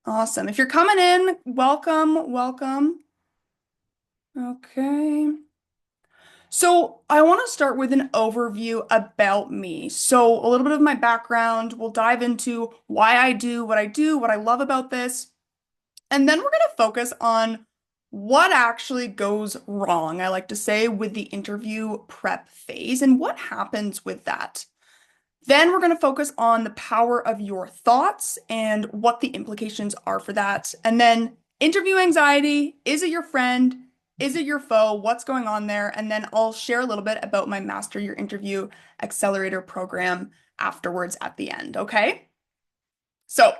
Awesome. If you're coming in, welcome, welcome. Okay. So I want to start with an overview about me. So a little bit of my background. We'll dive into why I do, what I love about this. And then we're going to focus on what actually goes wrong, I like to say, with the interview prep phase and what happens with that. Then we're going to focus on the power of your thoughts and what the implications are for that. And then interview anxiety, is it your friend? Is it your foe? What's going on there? And then I'll share a little bit about my Master Your Interview Accelerator program afterwards at the end, okay? So,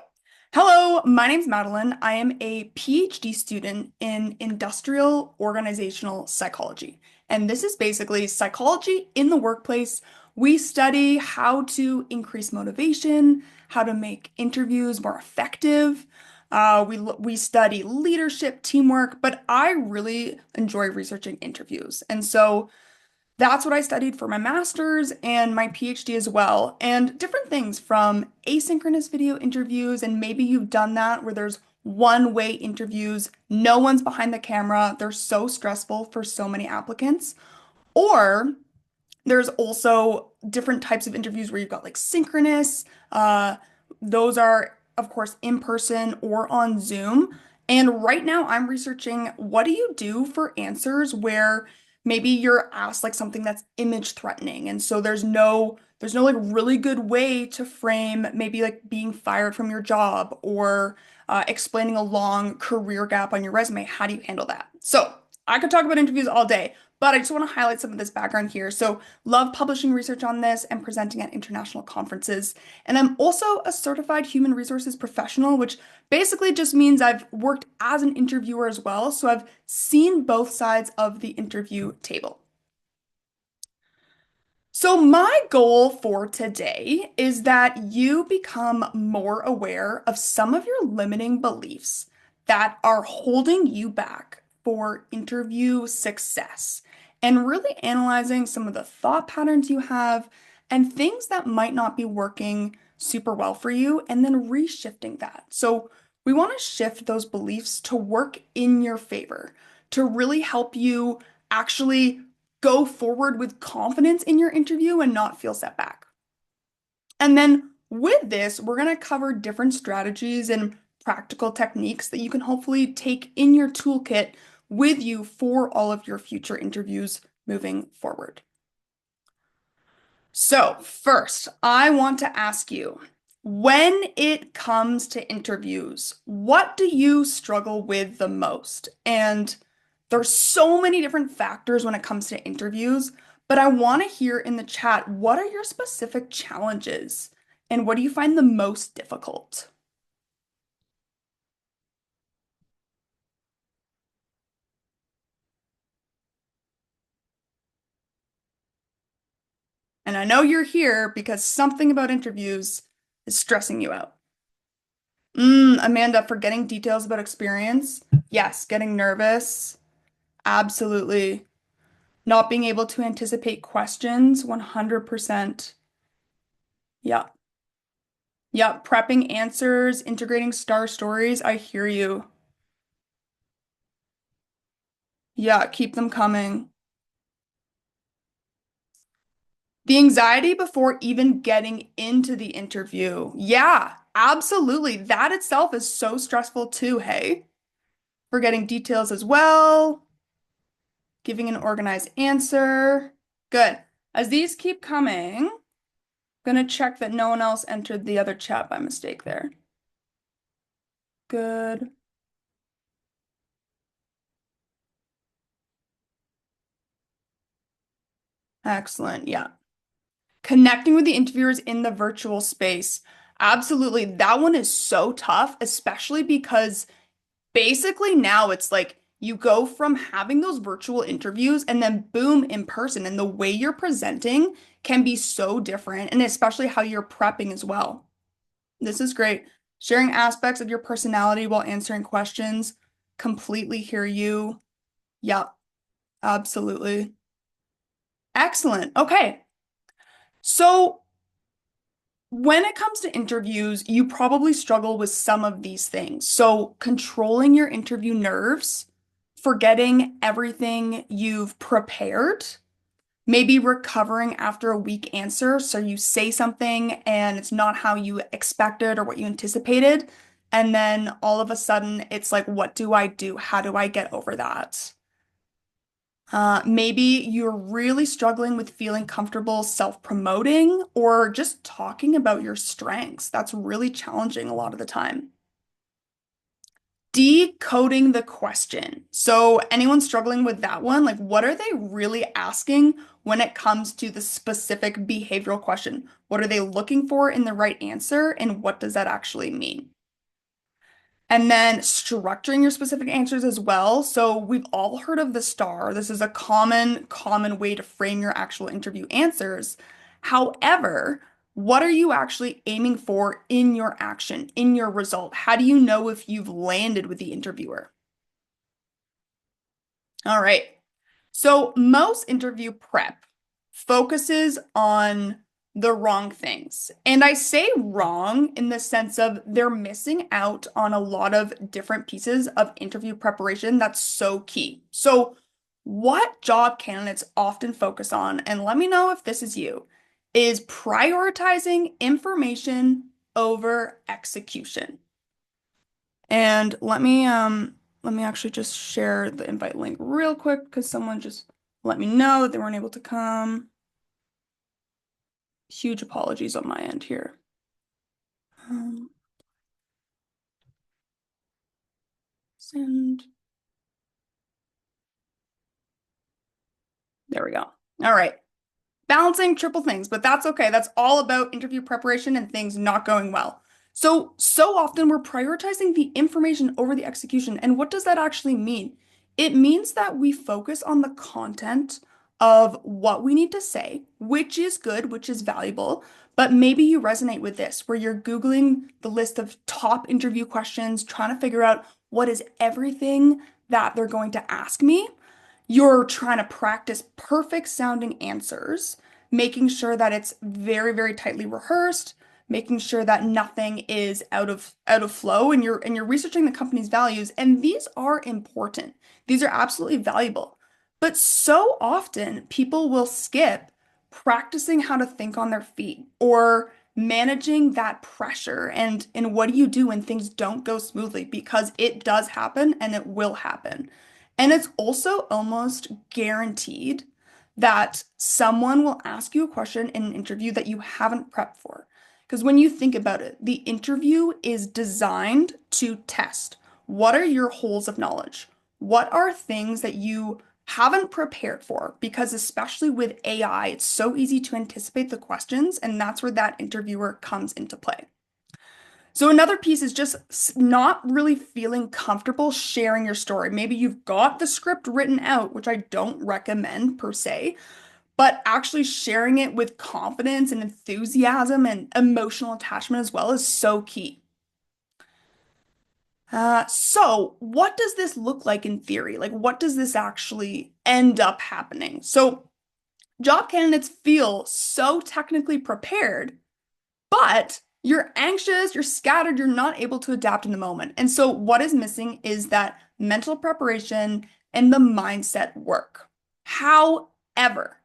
hello, my name's Madeline. I am a PhD student in industrial organizational psychology. And this is basically psychology in the workplace. We study how to increase motivation, how to make interviews more effective. We study leadership, teamwork, but I really enjoy researching interviews. And so that's what I studied for my master's and my PhD as well, and different things from asynchronous video interviews, and maybe you've done that where there's one-way interviews, no one's behind the camera, they're so stressful for so many applicants. Or there's also different types of interviews where you've got like synchronous, those are, of course, in person or on Zoom. And right now, I'm researching what do you do for answers where maybe you're asked like something that's image threatening. And so there's no like really good way to frame maybe like being fired from your job or explaining a long career gap on your resume. How do you handle that? So I could talk about interviews all day, but I just want to highlight some of this background here. So, love publishing research on this and presenting at international conferences. And I'm also a certified human resources professional, which basically just means I've worked as an interviewer as well. So, I've seen both sides of the interview table. So, my goal for today is that you become more aware of some of your limiting beliefs that are holding you back for interview success and really analyzing some of the thought patterns you have and things that might not be working super well for you, and then reshifting that. So, we want to shift those beliefs to work in your favor, to really help you actually go forward with confidence in your interview and not feel set back. And then with this, we're going to cover different strategies and practical techniques that you can hopefully take in your toolkit with you for all of your future interviews moving forward. So, first, I want to ask you, when it comes to interviews, what do you struggle with the most? And there's so many different factors when it comes to interviews, but I want to hear in the chat, what are your specific challenges and what do you find the most difficult? And I know you're here because something about interviews is stressing you out. Amanda, forgetting details about experience. Yes, getting nervous. Absolutely. Not being able to anticipate questions, 100%. Yeah. Yeah. Prepping answers, integrating star stories. I hear you. Yeah. Keep them coming. The anxiety before even getting into the interview. Yeah, absolutely. That itself is so stressful too, hey? Forgetting details as well, giving an organized answer. Good. As these keep coming, gonna check that no one else entered the other chat by mistake there. Good. Excellent. Yeah. Connecting with the interviewers in the virtual space. Absolutely. That one is so tough, especially because basically now it's like you go from having those virtual interviews and then boom, in person, and the way you're presenting can be so different, and especially how you're prepping as well. This is great. Sharing aspects of your personality while answering questions. Completely hear you. Yep, absolutely. Excellent. Okay. So When it comes to interviews, you probably struggle with some of these things. So, controlling your interview nerves, forgetting everything you've prepared, maybe recovering after a weak answer. So, you say something and it's not how you expected or what you anticipated. And then all of a sudden, it's like, what do I do? How do I get over that? Maybe you're really struggling with feeling comfortable self-promoting or just talking about your strengths. That's really challenging a lot of the time. Decoding the question. So, anyone struggling with that one, like what are they really asking when it comes to the specific behavioral question? What are they looking for in the right answer, and what does that actually mean? And then structuring your specific answers as well. So we've all heard of the STAR. This is a common way to frame your actual interview answers. However, what are you actually aiming for in your action, in your result? How do you know if you've landed with the interviewer? All right. So most interview prep focuses on the wrong things. And I say wrong in the sense of they're missing out on a lot of different pieces of interview preparation that's so key. So, what job candidates often focus on, and let me know if this is you, is prioritizing information over execution. And let me actually just share the invite link real quick because someone just let me know that they weren't able to come. Huge apologies on my end here. Um, Send. There we go. All right. Balancing triple things, but that's okay. That's all about interview preparation and things not going well. So often we're prioritizing the information over the execution. And what does that actually mean? It means that we focus on the content of what we need to say, which is good, which is valuable. But maybe you resonate with this, where you're Googling the list of top interview questions, trying to figure out what is everything that they're going to ask me. You're trying to practice perfect sounding answers, making sure that it's very, very tightly rehearsed, making sure that nothing is out of flow, and you're researching the company's values, and these are important. These are absolutely valuable. But so often people will skip practicing how to think on their feet or managing that pressure and what do you do when things don't go smoothly because it does happen and it will happen. And it's also almost guaranteed that someone will ask you a question in an interview that you haven't prepped for. Because when you think about it, the interview is designed to test what are your holes of knowledge? What are things that you haven't prepared for? Because especially with AI, it's so easy to anticipate the questions, and that's where that interviewer comes into play. So another piece is just not really feeling comfortable sharing your story. Maybe you've got the script written out, which I don't recommend per se, but actually sharing it with confidence and enthusiasm and emotional attachment as well is so key. So what does this look like in theory? Like, what does this actually end up happening? So job candidates feel so technically prepared, but you're anxious, you're scattered, you're not able to adapt in the moment. And so, what is missing is that mental preparation and the mindset work. However,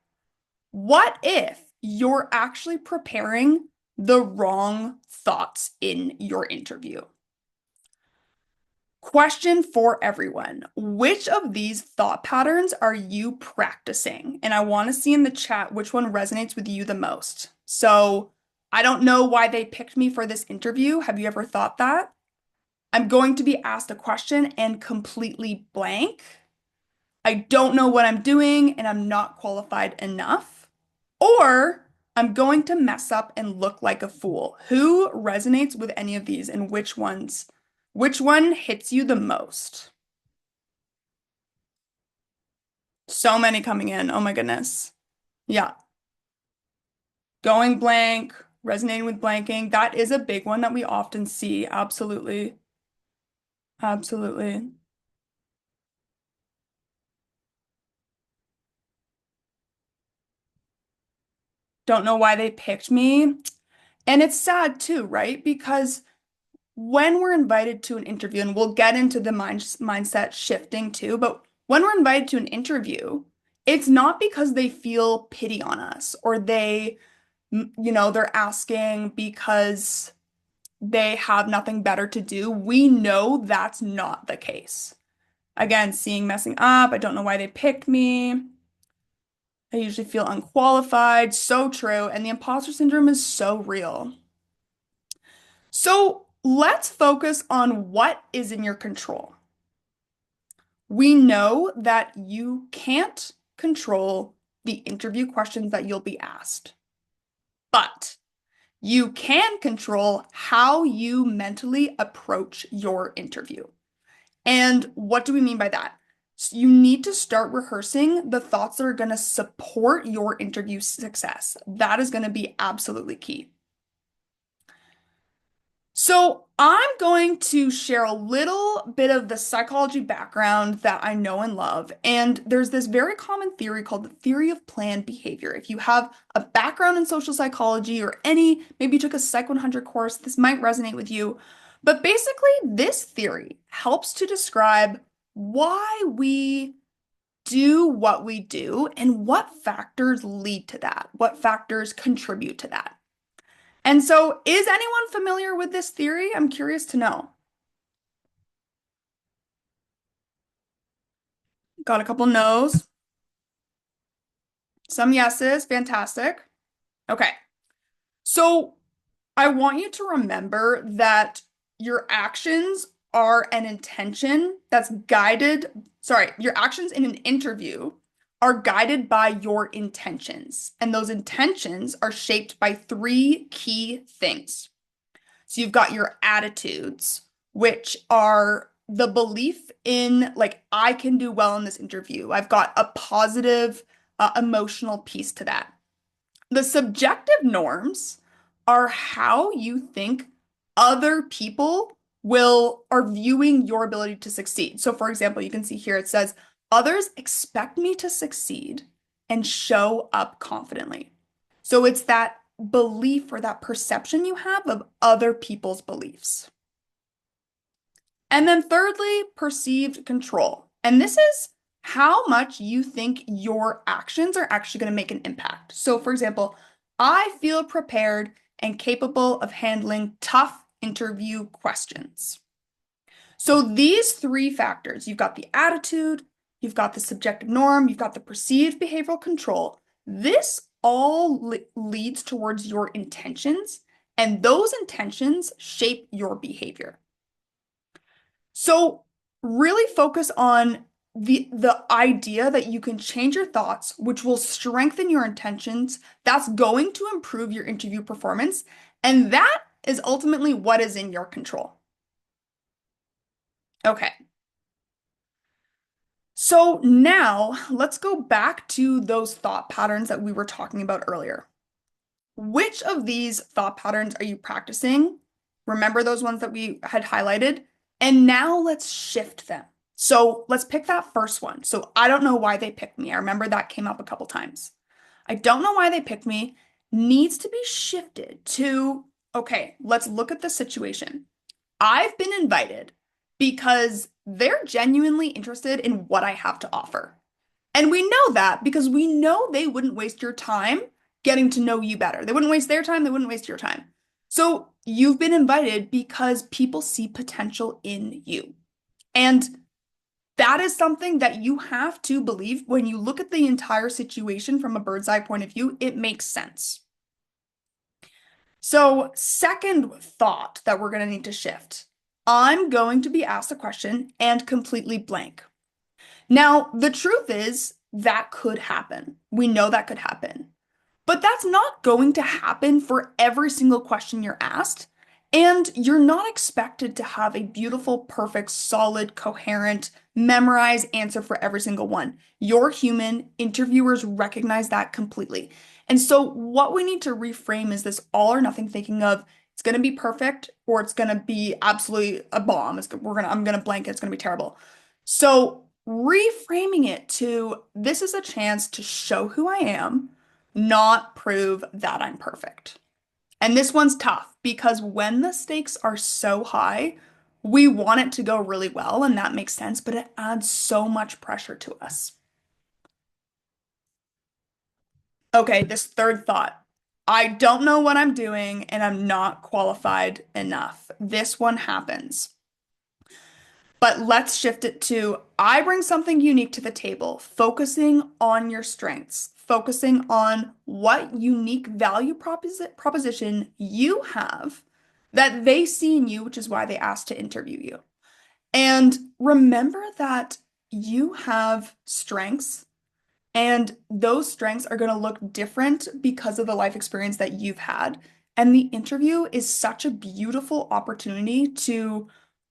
what if you're actually preparing the wrong thoughts in your interview? Question for everyone. Which of these thought patterns are you practicing? And I want to see in the chat which one resonates with you the most. So I don't know why they picked me for this interview. Have you ever thought that? I'm going to be asked a question and completely blank. I don't know what I'm doing and I'm not qualified enough. Or I'm going to mess up and look like a fool. Who resonates with any of these and which one hits you the most? So many coming in. Oh my goodness. Yeah. Going blank, resonating with blanking. That is a big one that we often see. Absolutely. Absolutely. Don't know why they picked me. And it's sad too, right? Because when we're invited to an interview, and we'll get into the mindset shifting too, but when we're invited to an interview, it's not because they feel pity on us or they're asking because they have nothing better to do. We know that's not the case. Again, seeing messing up, I don't know why they picked me. I usually feel unqualified. So true. And the imposter syndrome is so real. So let's focus on what is in your control. We know that you can't control the interview questions that you'll be asked, but you can control how you mentally approach your interview. And what do we mean by that? So you need to start rehearsing the thoughts that are going to support your interview success. That is going to be absolutely key. So, I'm going to share a little bit of the psychology background that I know and love. And there's this very common theory called the theory of planned behavior. If you have a background in social psychology or maybe you took a Psych 100 course, this might resonate with you. But basically, this theory helps to describe why we do what we do and what factors lead to that, what factors contribute to that. And so, is anyone familiar with this theory? I'm curious to know. Got a couple no's, some yeses. Fantastic. Okay. So, I want you to remember that your actions are an intention that's guided, sorry, your actions in an interview are guided by your intentions. And those intentions are shaped by three key things. So you've got your attitudes, which are the belief in, like, I can do well in this interview. I've got a positive emotional piece to that. The subjective norms are how you think other people will are viewing your ability to succeed. So for example, you can see here it says, others expect me to succeed and show up confidently. So it's that belief or that perception you have of other people's beliefs. And then thirdly, perceived control. And this is how much you think your actions are actually going to make an impact. So for example, I feel prepared and capable of handling tough interview questions. So these three factors, you've got the attitude, you've got the subjective norm, you've got the perceived behavioral control. This all leads towards your intentions, and those intentions shape your behavior. So really focus on the idea that you can change your thoughts, which will strengthen your intentions. That's going to improve your interview performance, and that is ultimately what is in your control. Okay. So now let's go back to those thought patterns that we were talking about earlier. Which of these thought patterns are you practicing? Remember those ones that we had highlighted? And now let's shift them. So let's pick that first one. So I don't know why they picked me. I remember that came up a couple times. I don't know why they picked me needs to be shifted to, okay, let's look at the situation. I've been invited because they're genuinely interested in what I have to offer. And we know that because we know they wouldn't waste your time getting to know you better. They wouldn't waste their time, they wouldn't waste your time. So you've been invited because people see potential in you. And that is something that you have to believe when you look at the entire situation from a bird's eye point of view, it makes sense. So, second thought that we're going to need to shift. I'm going to be asked a question and completely blank. Now, the truth is that could happen. We know that could happen. But that's not going to happen for every single question you're asked. And you're not expected to have a beautiful, perfect, solid, coherent, memorized answer for every single one. You're human. Interviewers recognize that completely. And so what we need to reframe is this all or nothing thinking of it's going to be perfect or it's going to be absolutely a bomb. I'm going to blank it. It's going to be terrible. So reframing it to this is a chance to show who I am, not prove that I'm perfect. And this one's tough because when the stakes are so high, we want it to go really well, and that makes sense, but it adds so much pressure to us. Okay, this third thought. I don't know what I'm doing and I'm not qualified enough. This one happens. But let's shift it to I bring something unique to the table, focusing on your strengths, focusing on what unique value proposition you have that they see in you, which is why they asked to interview you. And remember that you have strengths and those strengths are going to look different because of the life experience that you've had. And the interview is such a beautiful opportunity to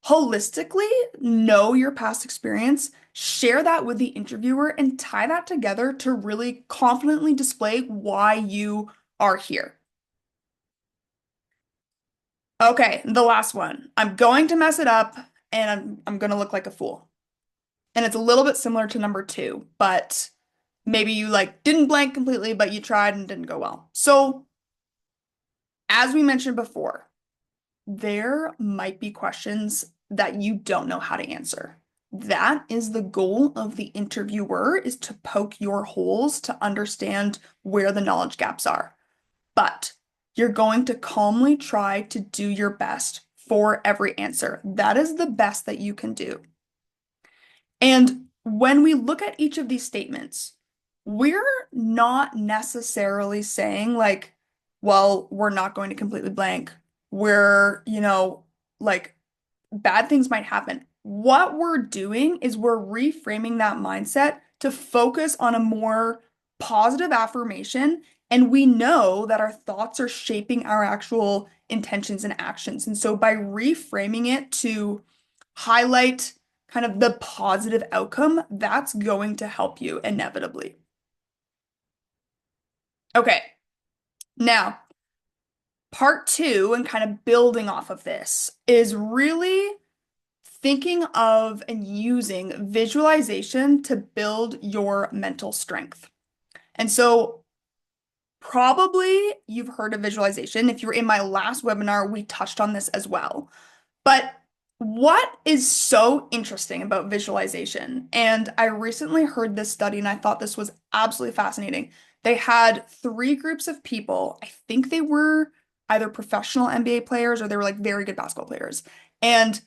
holistically know your past experience, share that with the interviewer, and tie that together to really confidently display why you are here. Okay, the last one. I'm going to mess it up and I'm going to look like a fool. And it's a little bit similar to number two, but maybe you like didn't blank completely, but you tried and didn't go well. So, as we mentioned before, there might be questions that you don't know how to answer. That is the goal of the interviewer is to poke your holes to understand where the knowledge gaps are. But you're going to calmly try to do your best for every answer. That is the best that you can do. And when we look at each of these statements, we're not necessarily saying, like, well, we're not going to completely blank. We're, like bad things might happen. What we're doing is we're reframing that mindset to focus on a more positive affirmation. And we know that our thoughts are shaping our actual intentions and actions. And so by reframing it to highlight kind of the positive outcome, that's going to help you inevitably. Okay, now part two, and kind of building off of this, is really thinking of and using visualization to build your mental strength. And so, probably you've heard of visualization. If you were in my last webinar, we touched on this as well. But what is so interesting about visualization? And I recently heard this study and I thought this was absolutely fascinating. They had three groups of people. I think they were either professional NBA players or they were like very good basketball players. And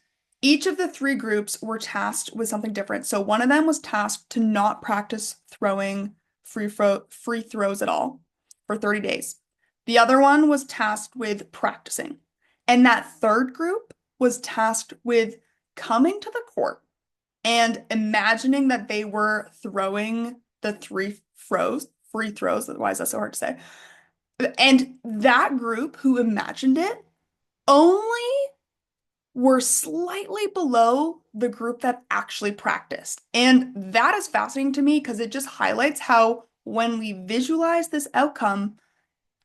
each of the three groups were tasked with something different. So one of them was tasked to not practice throwing free throws at all for 30 days. The other one was tasked with practicing. And that third group was tasked with coming to the court and imagining that they were throwing the free throws, why is that so hard to say? And that group who imagined it only were slightly below the group that actually practiced. And that is fascinating to me because it just highlights how when we visualize this outcome,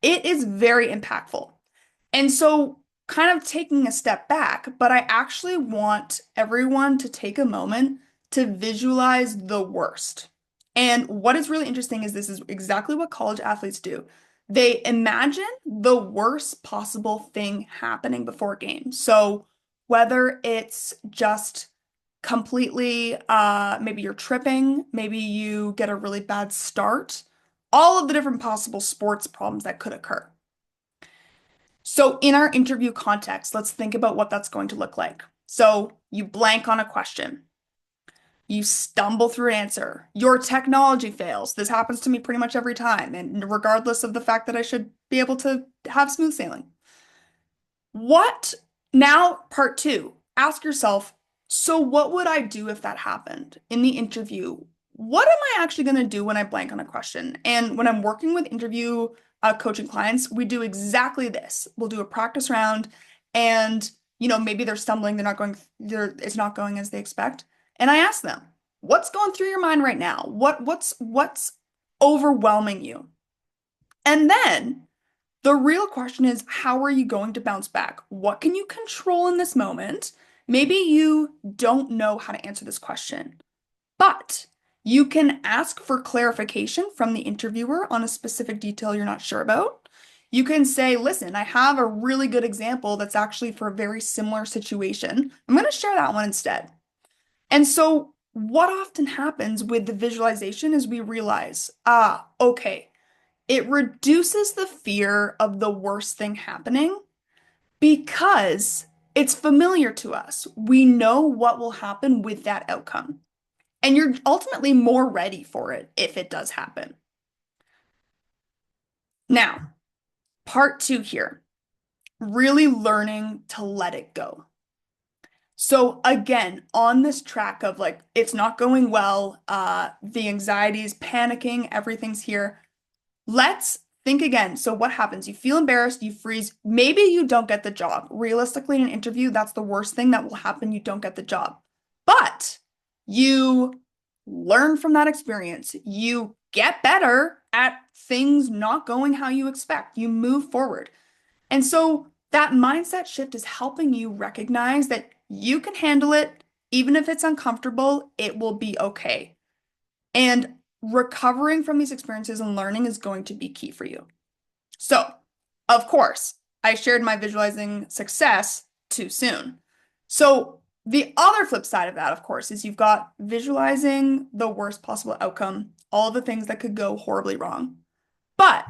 it is very impactful. And so, kind of taking a step back, but I actually want everyone to take a moment to visualize the worst. And what is really interesting is this is exactly what college athletes do. They imagine the worst possible thing happening before a game. So, whether it's just completely, maybe you're tripping, maybe you get a really bad start, all of the different possible sports problems that could occur. So, in our interview context, let's think about what that's going to look like. So, you blank on a question, you stumble through an answer, your technology fails. This happens to me pretty much every time, and regardless of the fact that I should be able to have smooth sailing. What now, part two, ask yourself, so what would I do if that happened in the interview? What am I actually going to do when I blank on a question? And when I'm working with interview coaching clients, we do exactly this. We'll do a practice round and maybe they're stumbling, it's not going as they expect. And I ask them, what's going through your mind right now? What's overwhelming you? And then the real question is, how are you going to bounce back? What can you control in this moment? Maybe you don't know how to answer this question, but you can ask for clarification from the interviewer on a specific detail you're not sure about. You can say, listen, I have a really good example that's actually for a very similar situation. I'm going to share that one instead. And so, what often happens with the visualization is we realize, okay, it reduces the fear of the worst thing happening because it's familiar to us. We know what will happen with that outcome. And you're ultimately more ready for it if it does happen. Now, part two here, really learning to let it go. So again, on this track of like it's not going well, the anxiety is panicking, everything's here. Let's think again. So what happens? You feel embarrassed, you freeze. Maybe you don't get the job. Realistically, in an interview, that's the worst thing that will happen. You don't get the job. But you learn from that experience. You get better at things not going how you expect. You move forward. And so that mindset shift is helping you recognize that you can handle it. Even if it's uncomfortable, it will be okay. And recovering from these experiences and learning is going to be key for you. So, of course, I shared my visualizing success too soon. So, the other flip side of that, of course, is you've got visualizing the worst possible outcome, all of the things that could go horribly wrong. But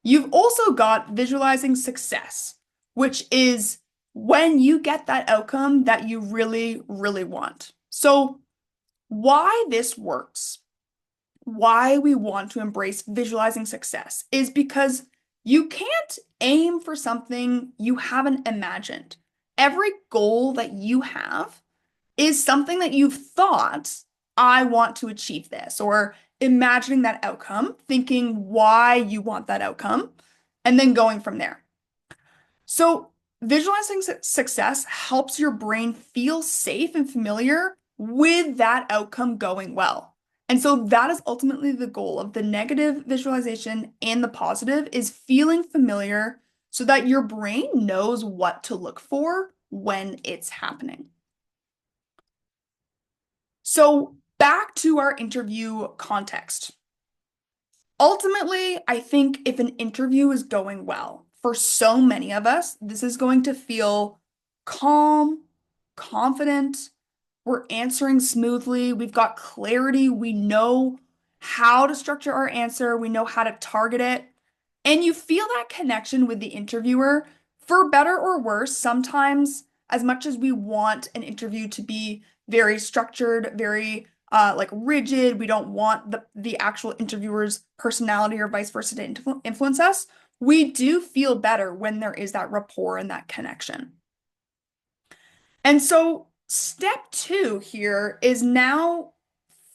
you've also got visualizing success, which is when you get that outcome that you really, really want. So, why this works, why we want to embrace visualizing success is because you can't aim for something you haven't imagined. Every goal that you have is something that you've thought, I want to achieve this, or imagining that outcome, thinking why you want that outcome, and then going from there. So, visualizing success helps your brain feel safe and familiar with that outcome going well. And so that is ultimately the goal of the negative visualization and the positive is feeling familiar so that your brain knows what to look for when it's happening. So, back to our interview context. Ultimately, I think if an interview is going well, for so many of us, this is going to feel calm, confident. We're answering smoothly. We've got clarity. We know how to structure our answer. We know how to target it. And you feel that connection with the interviewer for better or worse. Sometimes, as much as we want an interview to be very structured, very like rigid, we don't want the actual interviewer's personality or vice versa to influence us. We do feel better when there is that rapport and that connection. And so, step two here is now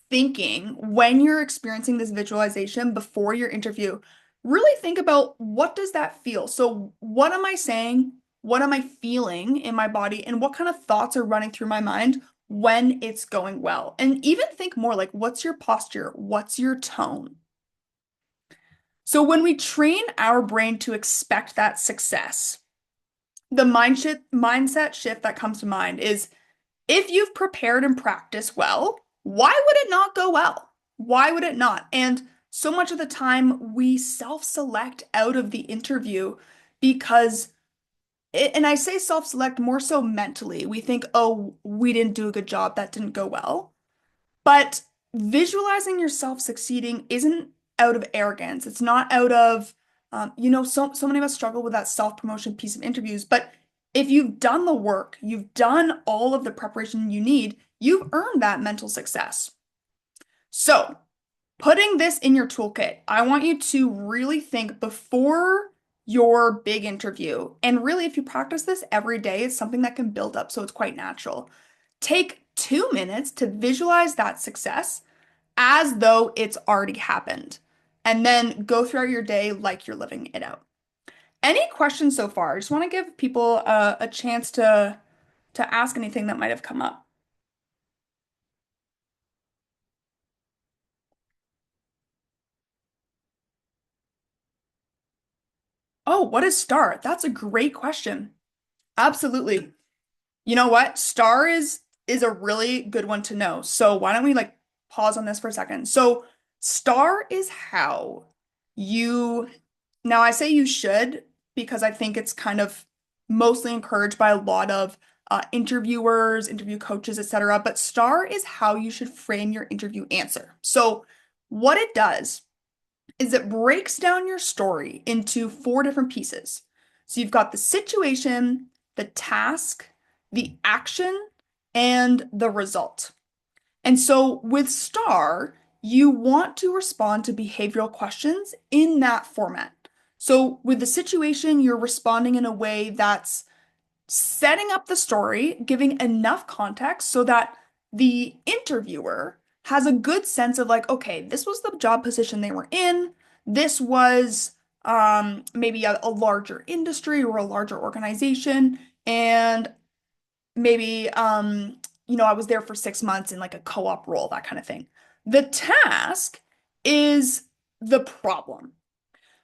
thinking when you're experiencing this visualization before your interview, really think about what does that feel? So, what am I saying? What am I feeling in my body? And what kind of thoughts are running through my mind when it's going well? And even think more like, what's your posture? What's your tone? So, when we train our brain to expect that success, the mindset shift that comes to mind is if you've prepared and practiced well, why would it not go well? Why would it not? And so much of the time we self-select out of the interview because and I say self-select more so mentally. We think, oh, we didn't do a good job, that didn't go well. But visualizing yourself succeeding isn't out of arrogance. It's not out of, so many of us struggle with that self-promotion piece of interviews. But if you've done the work, you've done all of the preparation you need, you've earned that mental success. So, putting this in your toolkit, I want you to really think before your big interview. And really, if you practice this every day, it's something that can build up, so it's quite natural. Take 2 minutes to visualize that success as though it's already happened, and then go throughout your day like you're living it out. Any questions so far? I just want to give people a chance to ask anything that might have come up. Oh, what is STAR? That's a great question. Absolutely. You know what? STAR is a really good one to know. So why don't we like pause on this for a second? So STAR is how you Now, I say you should because I think it's kind of mostly encouraged by a lot of interviewers, interview coaches, etc. But STAR is how you should frame your interview answer. So, what it does is it breaks down your story into four different pieces. So, you've got the situation, the task, the action, and the result. And so with STAR, you want to respond to behavioral questions in that format. So with the situation, you're responding in a way that's setting up the story, giving enough context so that the interviewer has a good sense of like, okay, this was the job position they were in. This was maybe a larger industry or a larger organization. And maybe I was there for 6 months in like a co-op role, that kind of thing. The task is the problem.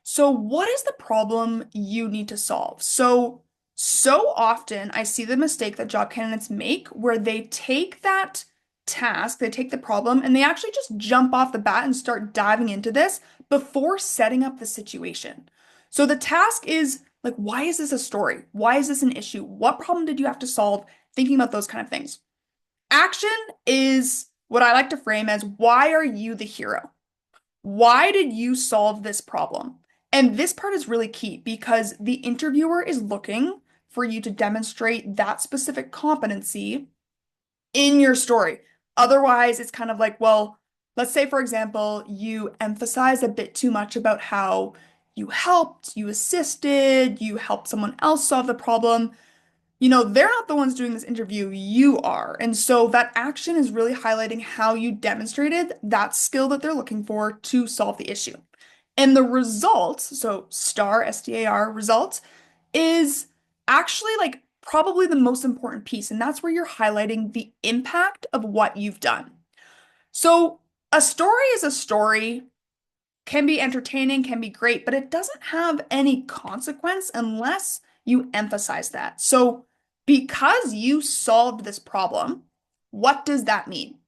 So what is the problem you need to solve? So often I see the mistake that job candidates make where they take that task, they take the problem, and they actually just jump off the bat and start diving into this before setting up the situation. So the task is like, why is this a story? Why is this an issue? What problem did you have to solve? Thinking about those kind of things. Action is what I like to frame as why are you the hero? Why did you solve this problem? And this part is really key because the interviewer is looking for you to demonstrate that specific competency in your story. Otherwise, it's kind of like, well, let's say, for example, you emphasize a bit too much about how you helped, you assisted, you helped someone else solve the problem. They're not the ones doing this interview, you are. And so that action is really highlighting how you demonstrated that skill that they're looking for to solve the issue. And the result, so STAR, STAR result, is actually like probably the most important piece. And that's where you're highlighting the impact of what you've done. So a story is a story, can be entertaining, can be great, but it doesn't have any consequence unless you emphasize that. So, because you solved this problem, what does that mean?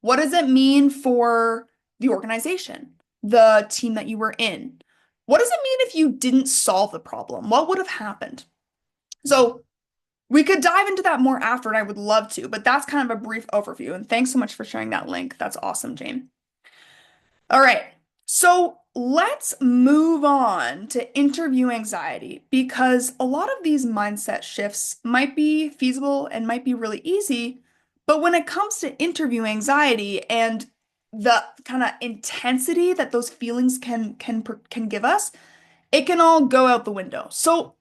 What does it mean for the organization, the team that you were in? What does it mean if you didn't solve the problem? What would have happened? So, we could dive into that more after, and I would love to, but that's kind of a brief overview. And thanks so much for sharing that link. That's awesome, Jane. All right. So let's move on to interview anxiety because a lot of these mindset shifts might be feasible and might be really easy. But when it comes to interview anxiety and the kind of intensity that those feelings can give us, it can all go out the window. So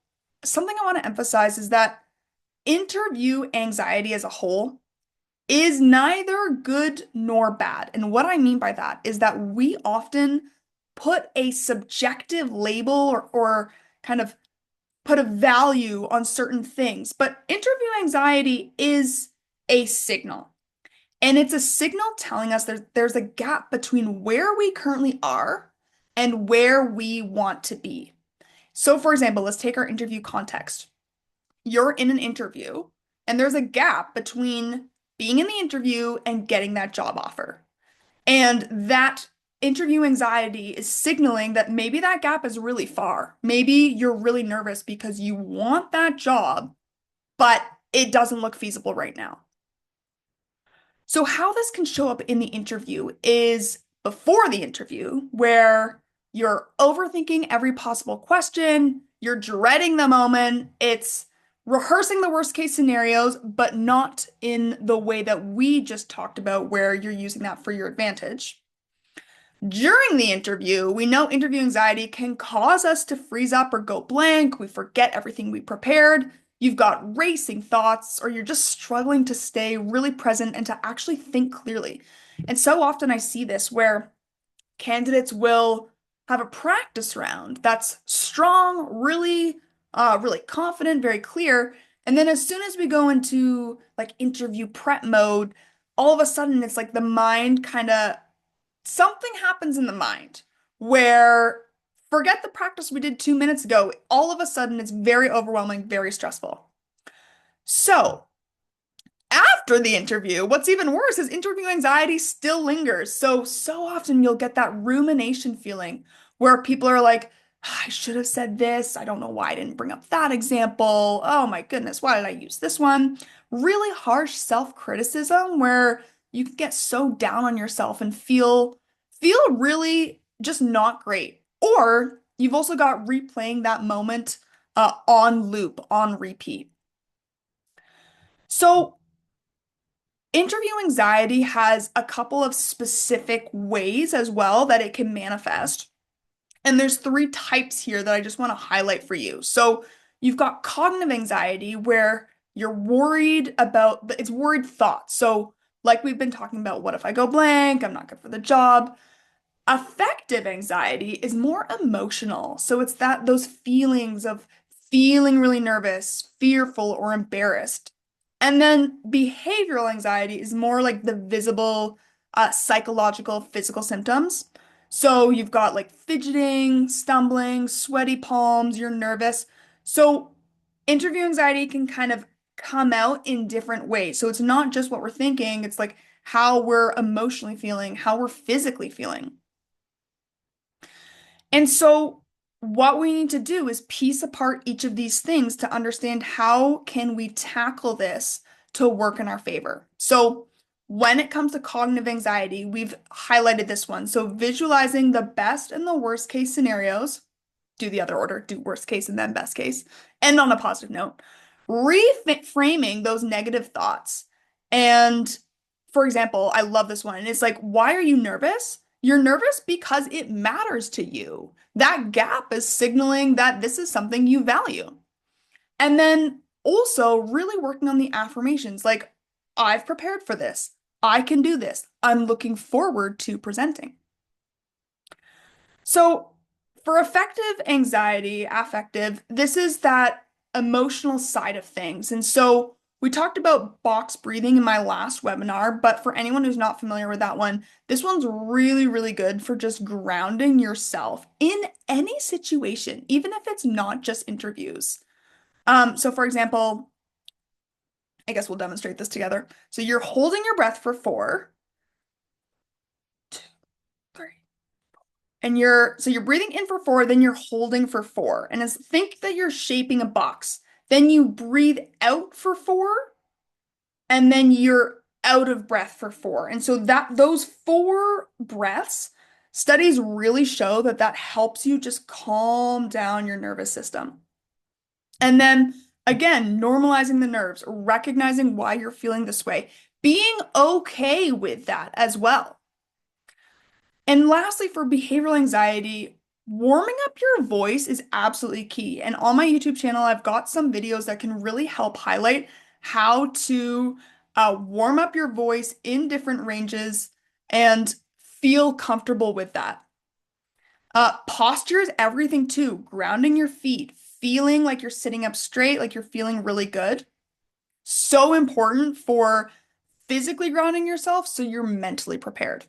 something I want to emphasize is that interview anxiety as a whole is neither good nor bad. And what I mean by that is that we often put a subjective label or kind of put a value on certain things. But interview anxiety is a signal. And it's a signal telling us there's a gap between where we currently are and where we want to be. So, for example, let's take our interview context. You're in an interview, and there's a gap between being in the interview and getting that job offer. And that interview anxiety is signaling that maybe that gap is really far. Maybe you're really nervous because you want that job, but it doesn't look feasible right now. So, how this can show up in the interview is before the interview, where you're overthinking every possible question, you're dreading the moment, it's rehearsing the worst case scenarios, but not in the way that we just talked about, where you're using that for your advantage. During the interview, we know interview anxiety can cause us to freeze up or go blank. We forget everything we prepared. You've got racing thoughts, or you're just struggling to stay really present and to actually think clearly. And so often I see this where candidates will have a practice round that's strong, really confident, very clear. And then as soon as we go into like interview prep mode, all of a sudden it's like the mind kind of something happens in the mind where forget the practice we did 2 minutes ago. All of a sudden it's very overwhelming, very stressful. So after the interview, what's even worse is interview anxiety still lingers. So often you'll get that rumination feeling where people are like, I should have said this. I don't know why I didn't bring up that example. Oh my goodness, why did I use this one? Really harsh self-criticism where you can get so down on yourself and feel really just not great. Or you've also got replaying that moment on loop, on repeat. So interview anxiety has a couple of specific ways as well that it can manifest. And there's three types here that I just want to highlight for you. So you've got cognitive anxiety where you're worried about it's worried thoughts. So like we've been talking about, what if I go blank? I'm not good for the job. Affective anxiety is more emotional. So it's that those feelings of feeling really nervous, fearful, or embarrassed. And then behavioral anxiety is more like the visible psychological, physical symptoms. So you've got like fidgeting, stumbling, sweaty palms, you're nervous. So interview anxiety can kind of come out in different ways. So it's not just what we're thinking, it's like how we're emotionally feeling, how we're physically feeling. And so what we need to do is piece apart each of these things to understand how can we tackle this to work in our favor. So when it comes to cognitive anxiety, we've highlighted this one. So visualizing the best and the worst case scenarios, do the other order, do worst case and then best case, end on a positive note. Reframing those negative thoughts. And for example, I love this one. And it's like, why are you nervous? You're nervous because it matters to you. That gap is signaling that this is something you value. And then also really working on the affirmations like, I've prepared for this. I can do this. I'm looking forward to presenting. So, for effective anxiety, affective, this is that emotional side of things. And so, we talked about box breathing in my last webinar, but for anyone who's not familiar with that one, this one's really, really good for just grounding yourself in any situation, even if it's not just interviews. So for example, I guess we'll demonstrate this together. So you're holding your breath for 4, 2, 3. And you're breathing in for 4, then you're holding for 4. And think that you're shaping a box. Then you breathe out for 4, and then you're out of breath for 4. And so that those 4 breaths, studies really show that that helps you just calm down your nervous system. And then again, normalizing the nerves, recognizing why you're feeling this way, being okay with that as well. And lastly, for behavioral anxiety, warming up your voice is absolutely key. And on my YouTube channel, I've got some videos that can really help highlight how to warm up your voice in different ranges and feel comfortable with that. Posture is everything too. Grounding your feet, feeling like you're sitting up straight, like you're feeling really good. So important for physically grounding yourself so you're mentally prepared.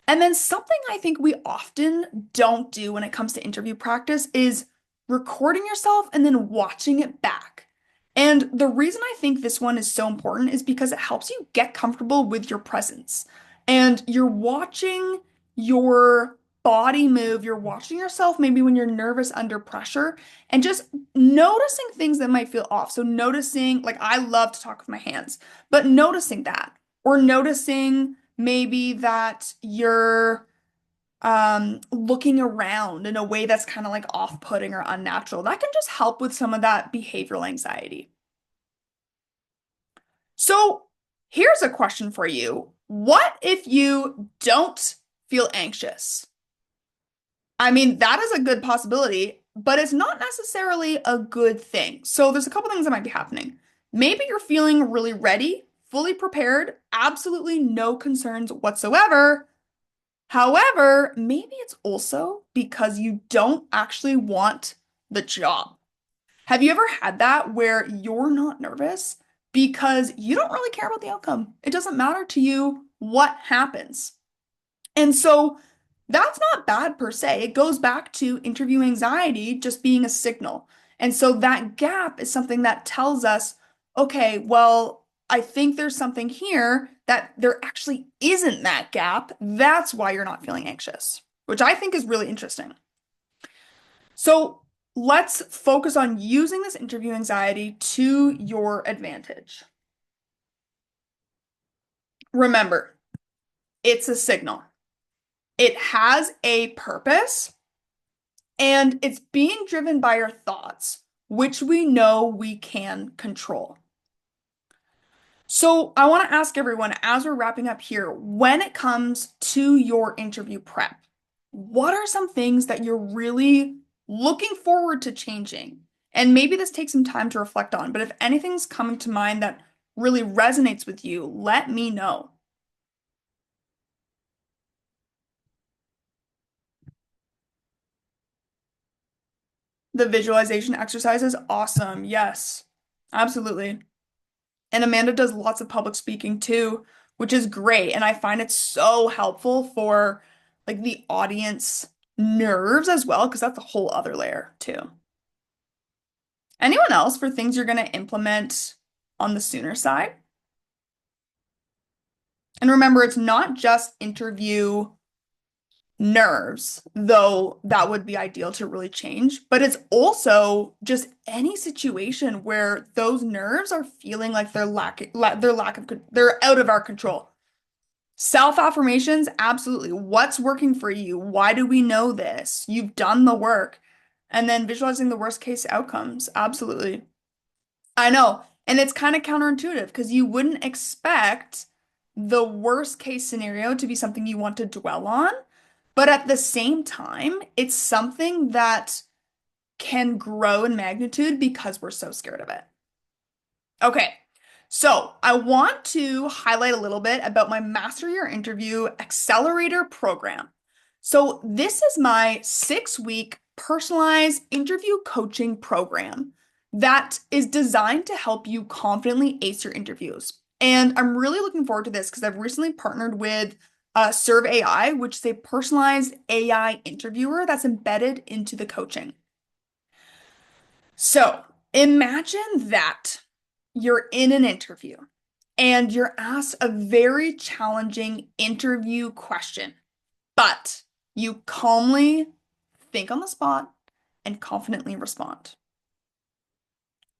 And then something I think we often don't do when it comes to interview practice is recording yourself and then watching it back. And the reason I think this one is so important is because it helps you get comfortable with your presence. And you're watching your body move, you're watching yourself maybe when you're nervous under pressure, and just noticing things that might feel off. So noticing, like I love to talk with my hands, but noticing that, or noticing maybe that you're looking around in a way that's kind of like off-putting or unnatural. That can just help with some of that behavioral anxiety. So here's a question for you. What if you don't feel anxious? I mean, that is a good possibility, but it's not necessarily a good thing. So there's a couple things that might be happening. Maybe you're feeling really ready, fully prepared, absolutely no concerns whatsoever. However, maybe it's also because you don't actually want the job. Have you ever had that where you're not nervous because you don't really care about the outcome? It doesn't matter to you what happens. And so that's not bad per se. It goes back to interview anxiety just being a signal. And so that gap is something that tells us, okay, well, I think there's something here that there actually isn't that gap. That's why you're not feeling anxious, which I think is really interesting. So let's focus on using this interview anxiety to your advantage. Remember, it's a signal. It has a purpose and it's being driven by your thoughts, which we know we can control. So I want to ask everyone as we're wrapping up here, when it comes to your interview prep, what are some things that you're really looking forward to changing? And maybe this takes some time to reflect on, but if anything's coming to mind that really resonates with you, let me know. The visualization exercise is awesome. Yes, absolutely. And Amanda does lots of public speaking too, which is great. And I find it so helpful for like the audience nerves as well, because that's a whole other layer too. Anyone else for things you're going to implement on the sooner side? And remember, it's not just interview nerves, though that would be ideal to really change, but it's also just any situation where those nerves are feeling like they're out of our control. Self-affirmations, absolutely. What's working for you? Why do we know this? You've done the work. And then visualizing the worst case outcomes, absolutely. I know. And it's kind of counterintuitive because you wouldn't expect the worst case scenario to be something you want to dwell on. But at the same time, it's something that can grow in magnitude because we're so scared of it. Okay, so I want to highlight a little bit about my Master Your Interview Accelerator program. So, this is my 6 week personalized interview coaching program that is designed to help you confidently ace your interviews. And I'm really looking forward to this because I've recently partnered with Serve AI, which is a personalized AI interviewer that's embedded into the coaching. So imagine that you're in an interview and you're asked a very challenging interview question, but you calmly think on the spot and confidently respond.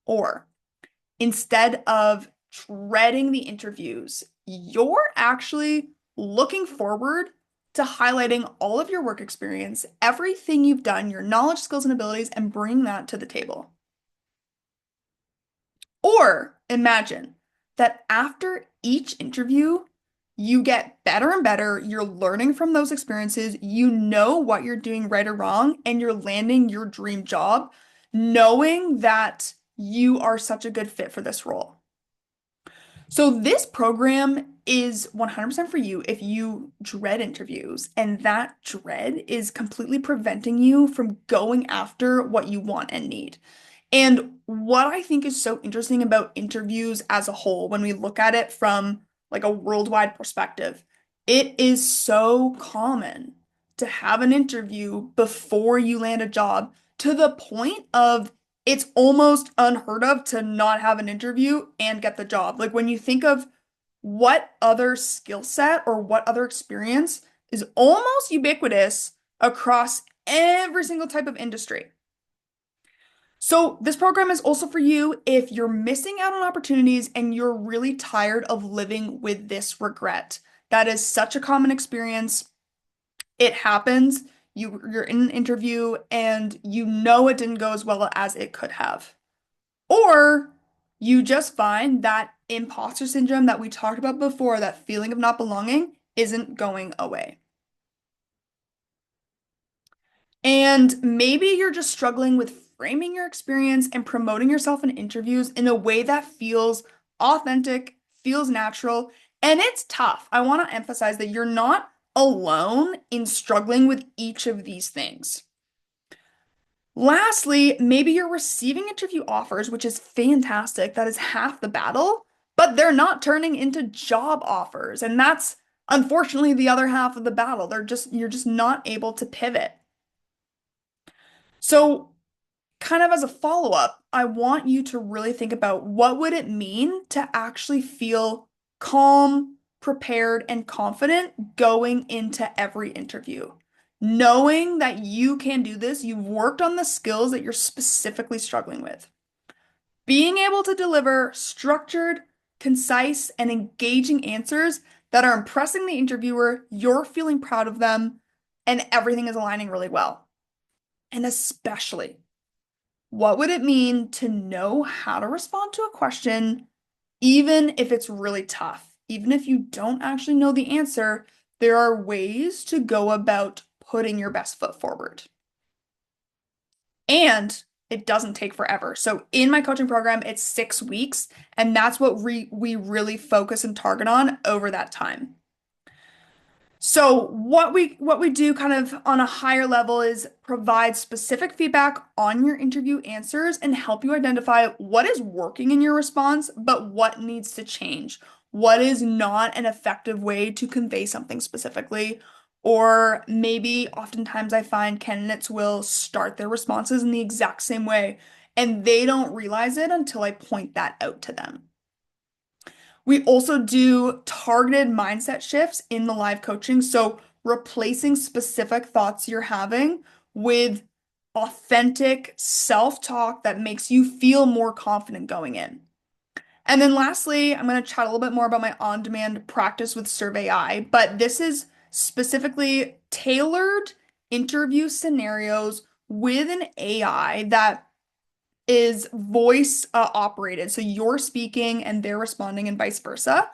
Or instead of dreading the interviews, you're actually looking forward to highlighting all of your work experience, everything you've done, your knowledge, skills, and abilities, and bringing that to the table. Or imagine that after each interview, you get better and better. You're learning from those experiences. You know what you're doing right or wrong, and you're landing your dream job, knowing that you are such a good fit for this role. So, this program is 100% for you if you dread interviews, and that dread is completely preventing you from going after what you want and need. And what I think is so interesting about interviews as a whole, when we look at it from like a worldwide perspective, it is so common to have an interview before you land a job to the point of it's almost unheard of to not have an interview and get the job. Like when you think of what other skill set or what other experience is almost ubiquitous across every single type of industry. So, this program is also for you if you're missing out on opportunities and you're really tired of living with this regret. That is such a common experience. It happens. You're in an interview and you know it didn't go as well as it could have. Or you just find that imposter syndrome that we talked about before, that feeling of not belonging, isn't going away. And maybe you're just struggling with framing your experience and promoting yourself in interviews in a way that feels authentic, feels natural, and it's tough. I want to emphasize that you're not alone in struggling with each of these things. Lastly, maybe you're receiving interview offers, which is fantastic. That is half the battle, but they're not turning into job offers. And that's unfortunately the other half of the battle. You're just not able to pivot. So, kind of as a follow-up, I want you to really think about what would it mean to actually feel calm, prepared, and confident going into every interview. knowing that you can do this, you've worked on the skills that you're specifically struggling with. Being able to deliver structured, concise, and engaging answers that are impressing the interviewer, you're feeling proud of them, and everything is aligning really well. And especially, what would it mean to know how to respond to a question, even if it's really tough? Even if you don't actually know the answer, there are ways to go about putting your best foot forward. And it doesn't take forever. So in my coaching program, it's 6 weeks, and that's what we really focus and target on over that time. So what we do kind of on a higher level is provide specific feedback on your interview answers and help you identify what is working in your response, but what needs to change. What is not an effective way to convey something specifically, or maybe oftentimes I find candidates will start their responses in the exact same way and they don't realize it until I point that out to them. We also do targeted mindset shifts in the live coaching. So replacing specific thoughts you're having with authentic self-talk that makes you feel more confident going in. And then lastly, I'm going to chat a little bit more about my on-demand practice with SurveyI, but this is specifically tailored interview scenarios with an AI that is voice operated. So you're speaking and they're responding and vice versa.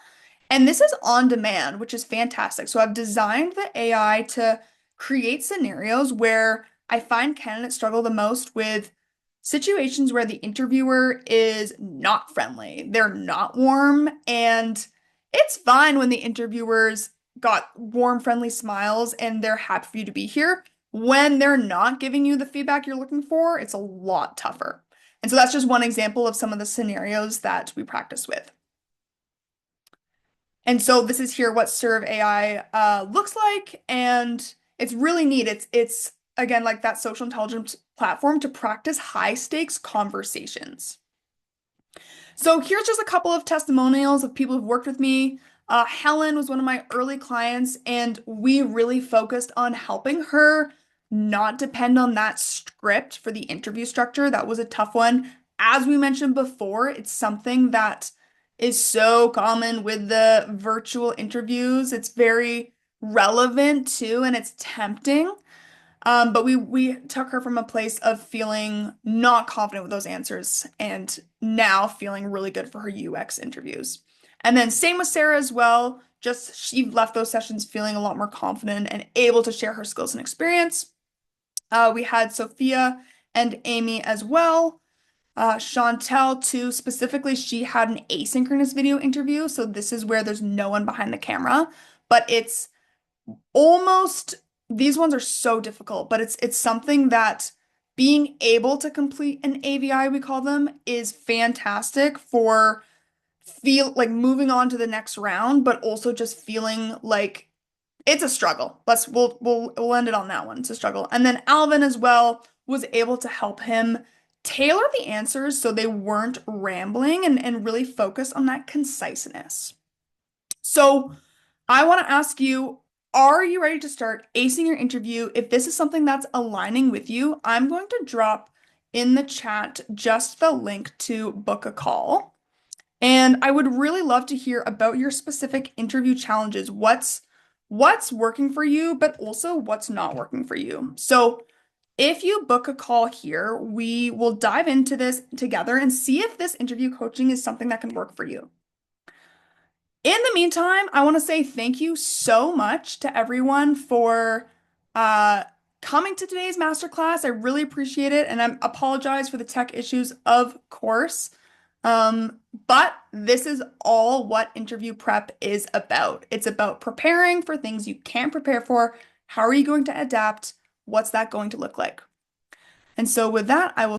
And this is on demand, which is fantastic. So I've designed the AI to create scenarios where I find candidates struggle the most with situations where the interviewer is not friendly, they're not warm, and it's fine when the interviewers got warm, friendly smiles and they're happy for you to be here. When they're not giving you the feedback you're looking for, it's a lot tougher. And so that's just one example of some of the scenarios that we practice with. And so this is here what Serve AI looks like, and it's really neat. It's again like that social intelligence platform to practice high stakes conversations. So here's just a couple of testimonials of people who've worked with me. Helen was one of my early clients, and we really focused on helping her not depend on that script for the interview structure. That was a tough one. As we mentioned before, it's something that is so common with the virtual interviews. It's very relevant too, and it's tempting. But we took her from a place of feeling not confident with those answers and now feeling really good for her UX interviews. And then same with Sarah as well. Just she left those sessions feeling a lot more confident and able to share her skills and experience. We had Sophia and Amy as well. Chantel too, specifically, she had an asynchronous video interview. So this is where there's no one behind the camera, but it's almost these ones are so difficult, but it's something that being able to complete an AVI, we call them, is fantastic for feel like moving on to the next round, but also just feeling like it's a struggle. We'll end it on that one. It's a struggle. And then Alvin as well was able to help him tailor the answers so they weren't rambling and really focus on that conciseness. So I want to ask you, are you ready to start acing your interview? If this is something that's aligning with you, I'm going to drop in the chat just the link to book a call. And I would really love to hear about your specific interview challenges. What's working for you, but also what's not working for you. So if you book a call here, we will dive into this together and see if this interview coaching is something that can work for you. In the meantime, I want to say thank you so much to everyone for uh, coming to today's masterclass. I really appreciate it, and I apologize for the tech issues, of course. But this is all what interview prep is about. It's about preparing for things you can't prepare for. How are you going to adapt? What's that going to look like? And so with that, I will